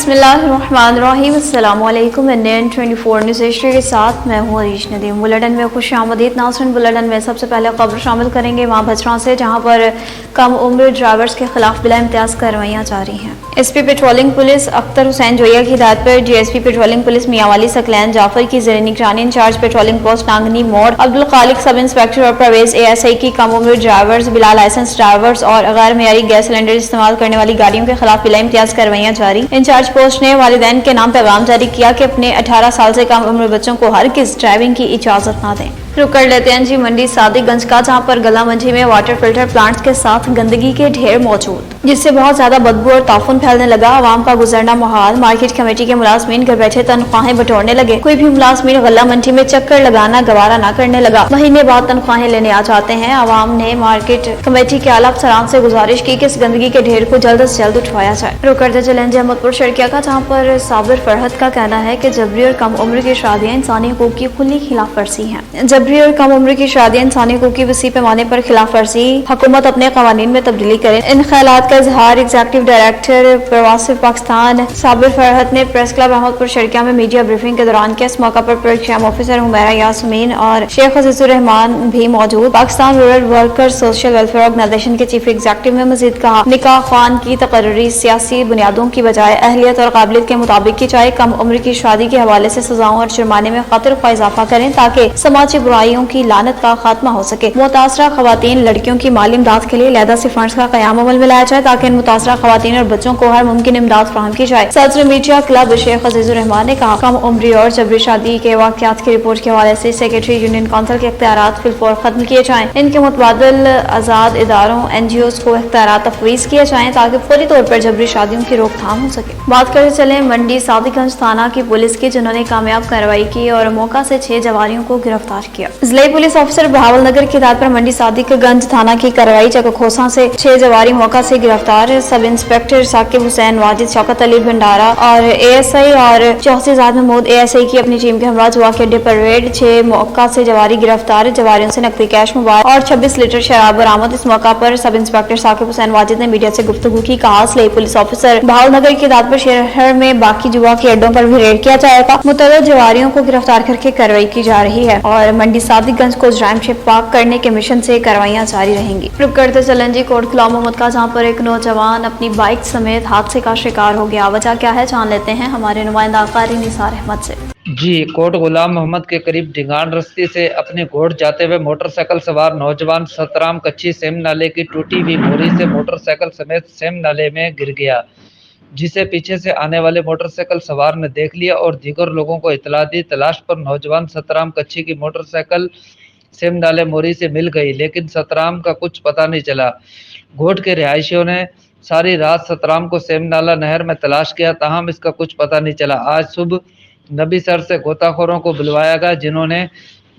बिस्मिल्लाहिर्रहमानिर्रहीम। अस्सलामुअलैकुम। Indian 24 news Asia के साथ मैं हूँ अरीश नदीम। बुलेटिन में खुश आमदीद नाज़रीन। बुलेटिन में सबसे पहले खबर शामिल करेंगे वहाँ भचरा से, जहाँ पर कम उम्र ड्राइवर्स के खिलाफ बिला इम्तियाज कार्रवाइयाँ जारी हैं। SP patrolling police Akhtar Hussain Joya की हिदायत पर DSP patrolling police Mianwali Saqlain Jafar की ज़ेर निगरानी इंचार्ज पेट्रोलिंग पोस्ट नांगनी मोड़ अब्दुल खालिक सब इंस्पेक्टर और परवेज एएसआई की कम उम्र ड्राइवर्स, बिला लाइसेंस ड्राइवर्स और गैर मेयारी गैस सिलेंडर इस्तेमाल करने वाली गाड़ियों के खिलाफ बिला इम्तियाज कार्रवाइयाँ जारी। इंचार्ज पोस्ट ने वालिदैन के नाम पैगाम जारी किया कि अपने 18 साल से कम उम्र बच्चों को हर किस ड्राइविंग की इजाजत न दें। रुक कर लेते हैं जी मंडी सादिकगंज का, जहाँ पर गला मंडी में वाटर फिल्टर प्लांट्स के साथ गंदगी के ढेर मौजूद, जिससे बहुत ज्यादा बदबू और ताफुन फैलने लगा। आवाम का गुजरना मुहाल। मार्केट कमेटी के मुलाजमीन घर बैठे तनख्वाहें बटोरने लगे। कोई भी मुलाजमीन गला मंडी में चक्कर लगाना गवारा न करने लगा। महीने बाद तनख्वाहें लेने आ जाते हैं। आवाम ने मार्केट कमेटी के आला अफसरान से गुजारिश की कि इस गंदगी के ढेर को जल्द से जल्द उठवाया जाए। रुक करते चलें अहमदपुर शर्किया का, जहाँ पर साबिर फरहत का कहना है कि जबरी और कम उम्र की शादियाँ इंसानी हकूक की खुली खिलाफ वर्जी है। जबरी और कम उम्र की शादियाँ इंसानी हकूक की वसी पैमाने पर खिलाफ वर्जी। हुकूमत अपने कवानीन में तब्दीली करे। इन ख्यालात का इजहार एग्जीक्यूटिव डायरेक्टर प्रवासी पाकिस्तान साबिर फरहत ने प्रेस क्लब अहमदपुर शर्किया में मीडिया ब्रीफिंग के दौरान किया। इस मौका पर प्रोग्राम ऑफिसर हुमैरा यासमीन और शेख अजीजुर रहमान भी मौजूद। Pakistan rural worker social welfare organisation के चीफ एग्जीक्यूटिव ने मजीद कहा, निकाह खान की तकर्री सियासी बुनियादों की बजाय अहलियत और काबिलियत के मुताबिक की जाए। कम उम्र की शादी के हवाले से सजाओं और जुर्माने में खतर का इजाफा करें ताकि समाजी बुराइयों की लानत का खात्मा हो सके। मुतासरा खवातीन लड़कियों की माली इमदाद के लिए लहदा से फंड्स का कयाम अमल में लाया जाए ताकि इन मुतासरा खवातीन और बच्चों को हर मुमकिन इमदाद फराहम की जाए। सदर मीडिया क्लब शेख अजीजुर रहमान ने कहा, कम उम्री और जबरी शादी के वाकयात की रिपोर्ट के हवाले से सेक्रेटरी यूनियन काउंसिल के इख्तियारात फिलफौर खत्म किए जाएं। इनके मुतबादिल आजाद इदारों एनजीओज को इख्तियारात तफवीज किए जाएं ताकि फौरी तौर पर जबरी शादियों की रोकथाम हो सके। बात करते चले मंडी सादिकगंज थाना की पुलिस की, जिन्होंने कामयाब कार्रवाई की और मौका से 6 जवारियों को गिरफ्तार किया। जिला पुलिस ऑफिसर बहावल नगर की हिदायत पर मंडी सादिकगंज थाना की कार्रवाई चकखोसा से 6 जवारी मौका से गिरफ्तार। सब इंस्पेक्टर साकिब हुसैन वाजिद, शौकत अली भंडारा और एएसआई और चौहसीजाद महमूद एएसआई की अपनी टीम के हमरा जुआ के अड्डे पर रेड। 6 मौका से जवारी गिरफ्तार। जवारियों से नकदी कैश, मोबाइल और 26 लीटर शराब बरामद। इस मौका पर सब इंस्पेक्टर साकिब हुसैन वाजिद ने मीडिया से गुफ्तगू की। कहा, जिला पुलिस ऑफिसर बहावल नगर की हिदायत पर शहर में बाकी जुआ के अड्डों पर भी रेड किया जाएगा। मुतअद्दिद जवारियों को गिरफ्तार करके कार्रवाई की जा रही है और मंडी सादिकगंज को जुराइम से पाक करने के मिशन से कार्रवाइयां जारी रहेंगी। रुक करते चलें जी कोट गुलाम मोहम्मद का, जहाँ पर एक नौजवान अपनी बाइक समेत हादसे का शिकार हो गया। वजह क्या है जान लेते हैं हमारे नुमाइंदा कारी निसार अहमद से। जी, कोट गुलाम मोहम्मद के करीब ढिंगान रस्ते से अपने घोड़ जाते हुए मोटरसाइकिल सवार नौजवान सतराम कच्ची सेम नाले की टूटी हुई मोरी से मोटरसाइकिल समेत सेम नाले में गिर गया, जिसे पीछे से आने वाले मोटरसाइकिल सवार ने देख लिया और दीगर लोगों को इतला दी। तलाश पर नौजवान सतराम कच्ची की मोटरसाइकिल सेम नाले मोरी से मिल गई, लेकिन सतराम का कुछ पता नहीं चला। घोट के रिहायशियों ने सारी रात सतराम को सेम नाला नहर में तलाश किया, ताहम इसका कुछ पता नहीं चला। आज सुबह नबी सर से गोताखोरों को बुलवाया गया, जिन्होंने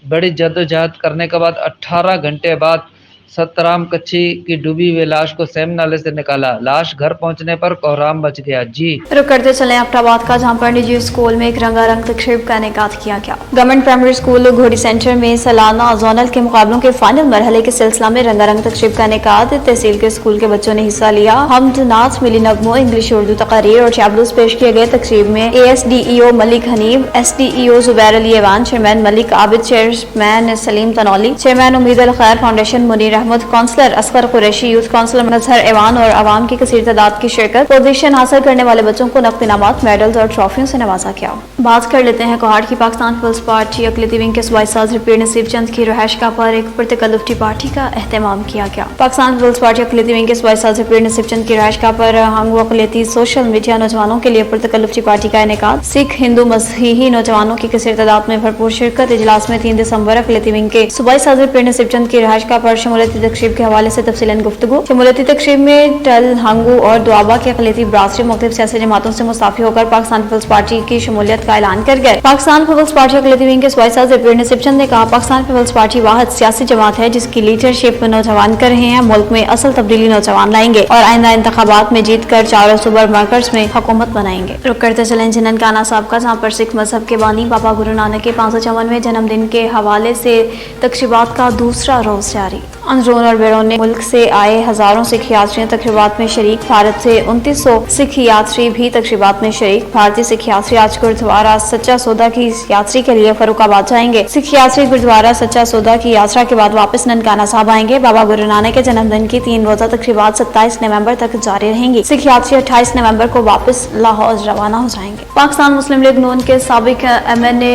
बड़ी जद्दोजहद करने के बाद 18 घंटे बाद सतराम कच्ची की डूबी हुई लाश को सेम नाले से निकाला। लाश घर पहुंचने पर कोहराम मच गया। जी, रुक करते चले अब्टाबाद का, जहाँ पर निजी स्कूल में एक रंगारंग तकरीब का इनेकाद किया गया। गवर्नमेंट प्राइमरी स्कूल घोड़ी सेंटर में सालाना जोनल के मुकाबलों के फाइनल मरहले के सिलसिला में रंगारंग तकरीब का इनेकाद। तहसील के स्कूल के बच्चों ने हिस्सा लिया। हमद नात, मिली नगमों, इंग्लिश उर्दू तकारीर और चाबलूस पेश किए गए। तकरीब में ASDEO Malik Hanif, SDEO Zubair Ali Awan, chairman Malik Abid, chairman Saleem Tanoli, chairman Umeed al Khair foundation Munir Ahmed, councillor Asghar Qureshi, youth councillor Mazhar Awan और आवाम की कसीर तादाद की शिरकत। पोजीशन हासिल करने वाले बच्चों को नकद इनामात, मेडल्स और ट्रॉफियों से नवाजा गया। बात कर लेते हैं कोहाट की। पाकिस्तान पीपल्स पार्टी अकलियती विंग के सूबाई सदर पीर नसीब चंद की रहायशगाह पर एक पुरतकल्लुफ़ पार्टी का एहतमाम किया गया। पाकिस्तान पीपल्स पार्टी अकलियती विंग के सूबाई सदर पीर नसीब चंद की रहायशगाह पर हंगू अकलियती सोशल मीडिया नौजवानों के लिए पुरतकल्लुफ़ पार्टी का इनेकाद। सिख, हिंदू, मसीही नौजवानों की कसीर तादाद में भरपूर शिरकत। इजलास में 3 दिसंबर अकलियती विंग के सूबाई सदर पीर नसीब चंद की रहायशगाह पर शमूलियती तकरीब के हवाले से तफसीलन गुफ्तगू। शमूलियती तकरीब में टल, हंगू और दुआबा की अकलियती बरादरी मुख्तलिफ सियासी जमातों से मुस्ताफी होकर पाकिस्तान पीपल्स पार्टी की शमूलियत का ऐलान कर गए। पाकिस्तान पीपल्स पार्टी अकलियती विंग के सूबाई सदर पीर नसीब चंद ने कहा, पाकिस्तान पीपल्स पार्टी वाहिद सियासी जमात है जिसकी लीडरशिप नौजवान कर रहे हैं। मुल्क में असल तब्दीली नौजवान लाएंगे और आइंदा इंतखाबात में जीत कर चारों सुपर मार्कर्स में हुकूमत बनाएंगे। रुक करते चलें जिनन काना साहब का, जहाँ पर सिख मजहब के बानी बाबा गुरु नानक के 554वें जन्मदिन के हवाले से तकरीबात का दूसरा रोज जारी। अंदरून और बैरून मुल्क से आए हजारों सिख यात्री तकरीबात में शरीक। भारत से 2900 सिख यात्री भी तकरीबात में शरीक। भारतीय सिख यात्री आज गुरुद्वारा सच्चा सौदा की यात्री के लिए फर्रुखाबाद जाएंगे। सिख यात्री गुरुद्वारा सच्चा सौदा की यात्रा के बाद वापस ननकाना साहब आएंगे। बाबा गुरु नानक के जन्मदिन की 3 रोजा तकरीबात 27 नवंबर तक जारी रहेंगी। सिख यात्री 28 नवंबर को वापस लाहौर रवाना हो जाएंगे। पाकिस्तान मुस्लिम लीग नून के साबिक MNA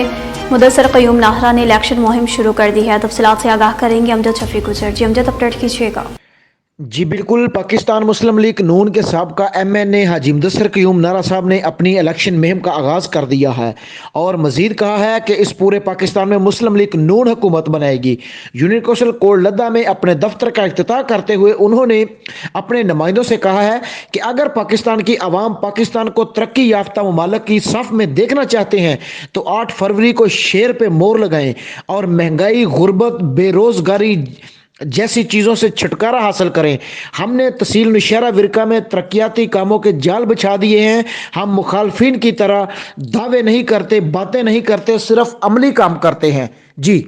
मुदस्सर क़य्यूम नाहरा ने इलेक्शन मुहिम शुरू कर दी है। तफसीलात से आगाह करेंगे अमजद शफी गुजर। जी अमजद, अपडेट कीजिएगा। जी बिल्कुल, पाकिस्तान मुस्लिम लीग नून के साबका MNA हाजी मुदस्सर क़य्यूम नाहरा साहब ने अपनी इलेक्शन मुहिम का आगाज़ कर दिया है और मज़ीद कहा है कि इस पूरे पाकिस्तान में मुस्लिम लीग नून हुकूमत बनाएगी। यूनियन कौंसिल कोट लद्दा में अपने दफ्तर का इफ्तिताह करते हुए उन्होंने अपने नुमाइंदों से कहा है कि अगर पाकिस्तान की आवाम पाकिस्तान को तरक्की याफ्ता ममालिक की सफ़ में देखना चाहते हैं तो 8 फरवरी को शेर पे मोहर लगाएं और महंगाई, गुर्बत, बेरोज़गारी जैसी चीज़ों से छुटकारा हासिल करें। हमने तहसील नौशहरा विरका में तरक्याती कामों के जाल बिछा दिए हैं। हम मुखालफिन की तरह दावे नहीं करते, बातें नहीं करते, सिर्फ अमली काम करते हैं। जी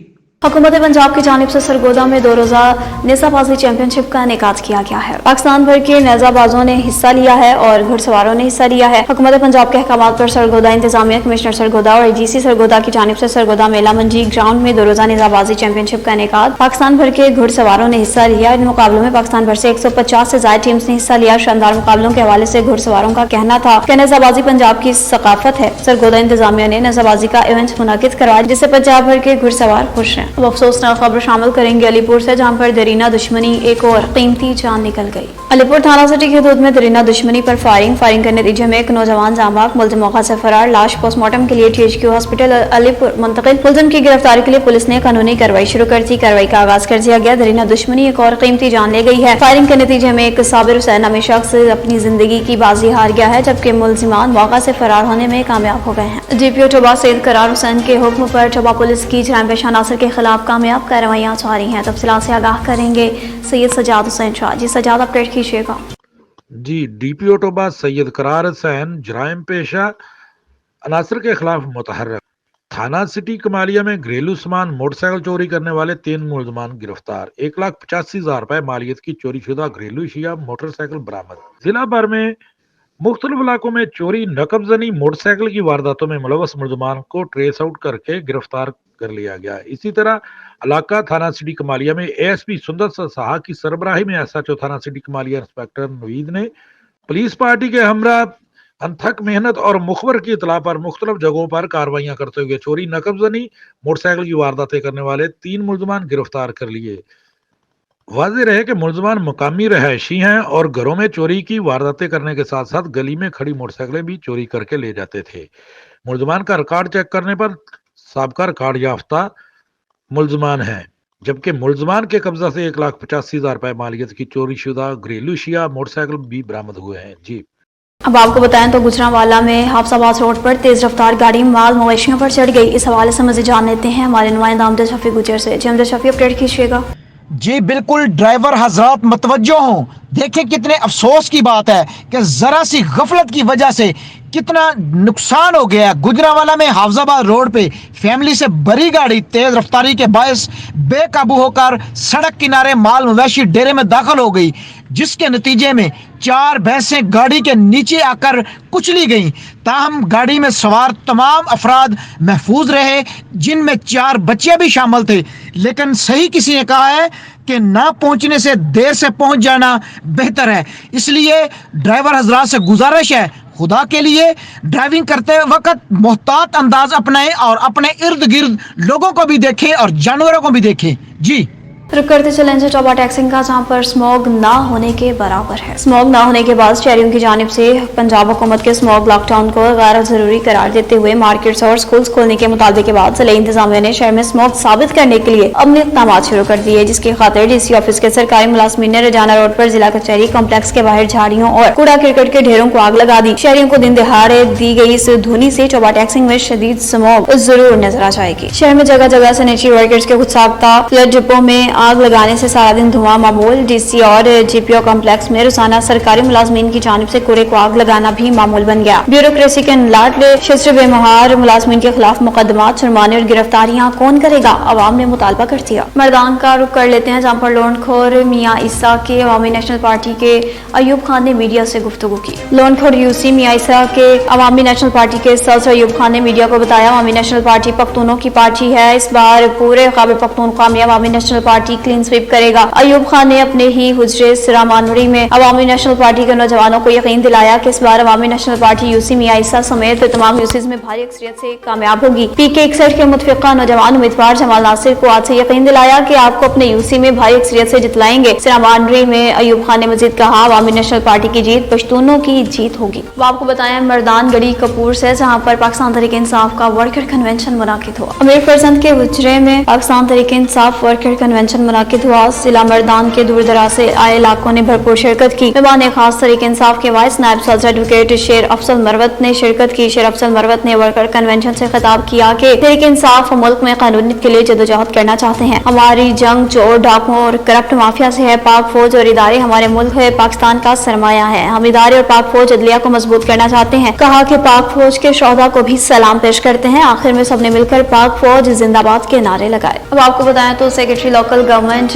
हुकूमत पंजाब की जानिब से सरगोदा में 2 रोजा नेज़ाबाजी चैंपियनशिप का इनेकाद किया गया है। पाकिस्तान भर के नेज़ाबाजों ने हिस्सा लिया है और घुड़सवारों ने हिस्सा लिया है। हुकूमत पंजाब के अहकामात पर सरगोदा इंतजामिया, कमिश्नर सरगोदा और AGC सरगोदा की जानिब से सरगोदा मेला मंजी ग्राउंड में 2 रोजा नेज़ाबाजी चैंपियनशिप का इनेकाद। पाकिस्तान भर के घुड़सवारों ने हिस्सा लिया। इन मुकाबलों में पाकिस्तान भर से 150 से ज्यादा टीम्स ने हिस्सा लिया। शानदार मुकाबलों के हवाले से घुड़सवारों का कहना था कि नेज़ाबाजी पंजाब की सकाफत है। सरगोदा इंतजामिया ने नेज़ाबाजी का इवेंट मुनाकिद करवाया जिससे पंजाब भर के घुड़सवार खुश हैं। अब अफसोसनाक खबर शामिल करेंगे अलीपुर से, जहां पर दरीना दुश्मनी एक और कीमती जान निकल गई। अलीपुर थाना सिटी की हदूद में दरीना दुश्मनी पर फायरिंग के नतीजे में एक नौजवान जांबाग, मुलजिम मौका से फरार। लाश पोस्टमार्टम के लिए THQ हॉस्पिटल अलीपुर मुंतकिल। मुलजिम की गिरफ्तारी के लिए पुलिस ने कानूनी कार्रवाई शुरू कर दी। कार्रवाई का आगाज कर दिया गया। दरीना दुश्मनी एक और कीमती जान ले गई है। फायरिंग के नतीजे में एक साबिर हुसैन नामी शख्स अपनी जिंदगी की बाजी हार गया है, जबकि मुलजिमान मौका से फरार होने में कामयाब हो गए हैं। DPO टोबा सैयद करार हुसैन के हुक्म पर टोबा पुलिस की जराइम पेशा अनासर के खिलाफ कामयाब कार्रवाइयां जारी हैं। तफसीलात से आगाह करेंगे सैयद सजाद हुसैन शाह। जी सजाद, अपडेट कीजिएगा। जी DPO टोबा सैयद करार हुसैन जराइम पेशा अनासर के खिलाफ मुतहर्रिक। थाना सिटी कमालिया में घरेलू सामान मोटरसाइकिल चोरी करने वाले 3 मुलजमान गिरफ्तार। 1,85,000 रुपए मालियत की चोरी शुदा घरेलू अशिया मोटरसाइकिल बरामद। जिला भर में मुख्तलिफ इलाकों में चोरी, नकबजनी, मोटरसाइकिल की वारदातों में मुलव्वस मुलजमान को ट्रेस आउट करके गिरफ्तार कर लिया गया। इसी तरह इलाका थाना सिटी कमालिया में ASP सुंदर साहा की सरबराही में SHO थाना सिटी कमालिया इंस्पेक्टर नवीद ने पुलिस पार्टी के हमरा अनथक मेहनत और मुखबर की इतला पर मुख्तलिफ जगहों पर कार्रवाइयां करते हुए चोरी, नकबजनी, मोटरसाइकिल की वारदातें करने वाले 3 मुलजमान गिरफ्तार कर लिए। वाज़ेह रहे कि मुलजमान मुकामी रहायशी हैं और घरों में चोरी की वारदातें करने के साथ साथ गली में खड़ी मोटरसाइकिलें भी चोरी करके ले जाते थे। मुलजमान का रिकॉर्ड चेक करने पर साबका रिकॉर्ड याफ्ता मुलजमान है, जबकि मुलजमान के कब्जा से 1,85,000 रुपए मालियत की चोरी शुदा घरेलू अशिया मोटरसाइकिल भी बरामद हुए हैं। जी अब आपको बताएं तो गुजरांवाला में हाफसाबाद रोड पर तेज रफ्तार गाड़ी माल मवेशियों पर चढ़ गई। इस हवाले से मज़ीद जान लेते हैं हमारे नुमाइंदा अमजद शफी गुजर से। जी अमजद शफी, अपडेट कीजिएगा। जी बिल्कुल, ड्राइवर हजरात मतवज्जो हों। देखें कितने अफसोस की बात है कि जरा सी गफलत की वजह से कितना नुकसान हो गया। गुजरांवाला में हाफजाबाद रोड पे फैमिली से भरी गाड़ी तेज रफ्तारी के बायस बेकाबू होकर सड़क किनारे माल मवेशी डेरे में दाखिल हो गई, जिसके नतीजे में 4 भैंसें गाड़ी के नीचे आकर कुचली गईं। ताहम गाड़ी में सवार तमाम अफराद महफूज रहे, जिनमें 4 बच्चे भी शामिल थे। लेकिन सही किसी ने कहा है कि ना पहुंचने से देर से पहुंच जाना बेहतर है। इसलिए ड्राइवर हजरात से गुजारिश है, खुदा के लिए ड्राइविंग करते वक्त मोहतात अंदाज अपनाएं और अपने इर्द गिर्द लोगों को भी देखें और जानवरों को भी देखें। जी रुक करते चलेंगे टोबा टैक्सिंग का, जहाँ पर स्मॉग ना होने के बराबर है। स्मॉग ना होने के बाद शहरियों की जानिब से पंजाब हुकूमत के स्मॉग लॉकडाउन को गैर जरूरी करार देते हुए मार्केट्स और स्कूल्स खोलने के मुतालबे के बाद जिला इंतजामिया ने शहर में स्मॉग साबित करने के लिए अमली इक़दाम शुरू कर दिए, जिसकी खातिर DC ऑफिस के सरकारी मुलाजमीन ने रजाना रोड पर जिला कचहरी कॉम्प्लेक्स के बाहर झाड़ियों और कूड़ा करकट के ढेरों को आग लगा दी। शहरियों को दिन दहाड़े दी गई इस धुनी से टोबा टैक्सिंग में शदीद स्मॉग जरूर नजर आ जाएगी। शहर में जगह जगह सैनिटरी वर्कर्स के कुछ साख्ता फ्लड डिब्बों में आग लगाने से सारा दिन धुआं मामूल। डीसी और जीपीओ कॉम्प्लेक्स में रोजाना सरकारी मुलाजमीन की जानिब से कूड़े को आग लगाना भी मामूल बन गया। ब्यूरोक्रेसी के लाडले शिस्त्र बेमहार मुलाजमीन के खिलाफ मुकदमा, जुर्माने और गिरफ्तारियां कौन करेगा, अवाम ने मुतालबा कर दिया। मर्दान का रुख कर लेते हैं, जहाँ पर लोनखोर मियाँ ईसा के अवामी नेशनल पार्टी के अयूब खान ने मीडिया से गुफ्तगू की। लोनखोर यूसी मियाँ ईसा के अवामी नेशनल पार्टी के सदस्य अयूब खान ने मीडिया को बताया, अवामी नेशनल पार्टी पख्तूनों की पार्टी है, इस बार पूरे खैबर पख्तूनख्वा में अवामी नेशनल पार्टी क्लीन स्वीप करेगा। अयूब खान ने अपने ही हुजरे सिरामानुरी में अवामी नेशनल पार्टी के नौजवानों को यकीन दिलाया कि इस बार अवामी नेशनल पार्टी यूसी मियाँ ईसा समेत तमाम यूसीज में भारी अक्सरियत से कामयाब होगी। पीके 61 के मुतफिका नौजवान उम्मीदवार जमाल नासिर को आज से यकीन दिलाया कि आपको अपने यूसी में भारी अक्सरियत से जितलाएंगे। सिरामानुरी में अयूब खान ने मजीद कहा, अवामी नेशनल पार्टी की जीत पश्तूनों की जीत होगी। वो आपको बताएं मर्दान गढ़ी कपूर से, जहाँ पर पाकिस्तान तहरीक इंसाफ का वर्कर कन्वेंशन मुनाकिद हुआ। अमीर फरजंद के हुजरे में पाकिस्तान तहरीक इंसाफ वर्कर कन्वेंशन मुनाकिद हुआ। जिला मर्दान के दूर दराज से आए इलाकों ने भरपूर शिरकत की। मेहमान खास तहरीक इंसाफ के वाइस नायब सदर एडवोकेट शेर अफजल मरवत ने शिरकत की। शेर अफजल मरवत ने वर्कर कन्वेंशन से खिताब किया कि तहरीक इंसाफ मुल्क में कानूनियत के लिए जदोजहद करना चाहते हैं। हमारी जंग चोर, डाकुओं और करप्ट माफिया से है। पाक फौज और इदारे हमारे मुल्क है, पाकिस्तान का सरमाया है। हम इदारे और पाक फौज अदलिया को मजबूत करना चाहते हैं। कहा कि पाक फौज के शोहदा को भी सलाम पेश करते हैं। आखिर में सबने मिलकर पाक फौज जिंदाबाद के नारे लगाए। अब आपको बताएं तो secretary local government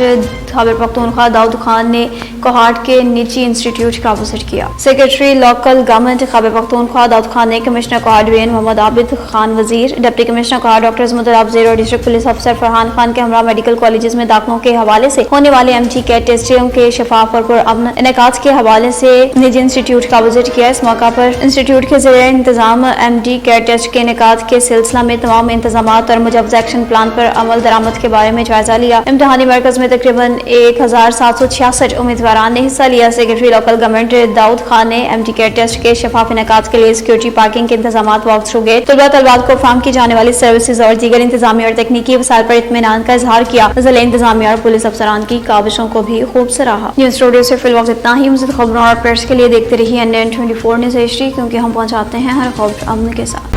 Khyber Pakhtunkhwa Daud Khan ने कोहाट के निजी इंस्टीट्यूट का विजिट किया। Secretary local government Khyber Pakhtunkhwa Daud Khan ने कमिश्नर कोहाट वीएन Mohammad Abid Khan Wazir, deputy commissioner Kohat doctor Azmat Afzar और डिस्ट्रिक्ट पुलिस अफसर फरहान खान के हमरा मेडिकल कॉलेजेस में दाखिलों के हवाले से होने वाले एमटी कैट टेस्टिंग के शफाफ और पुरअमन इनेकाद के हवाले से निजी इंस्टीट्यूट का विजिट किया। इस मौका पर इंस्टीट्यूट के ज़रिए इंतजाम एमडी कैट टेस्ट के इनेकाद के सिलसिला में तमाम इंतजाम और मुजवज़ा एक्शन प्लान पर अमल दरामद के बारे में जायजा लिया। इम्तहानी मरकज में तकरीबन 1766 उम्मीदवारान ने हिस्सा लिया। Secretary local government Daud Khan ने एमटी कैट टेस्ट के शफाफ इनेकाद के लिए सिक्योरिटी पार्किंग के इंतजाम वॉक थ्रू गए, तलबात को फार्म की जाने वाली सर्विसेज और दीगर इंतजामी और तकनीकी वसाइल पर इत्मीनान का इजहार किया। जिला इंतजामिया और पुलिस अफसरान की काविशों को भी खूब सराहा। न्यूज़ स्टूडियो से फिल वक्त इतना ही। मज़ीद खबरों और अपडेट्स के लिए देखते रहिए NN24 न्यूज़ HD, क्योंकि हम पहुंचाते हैं हर खबर अमन के साथ।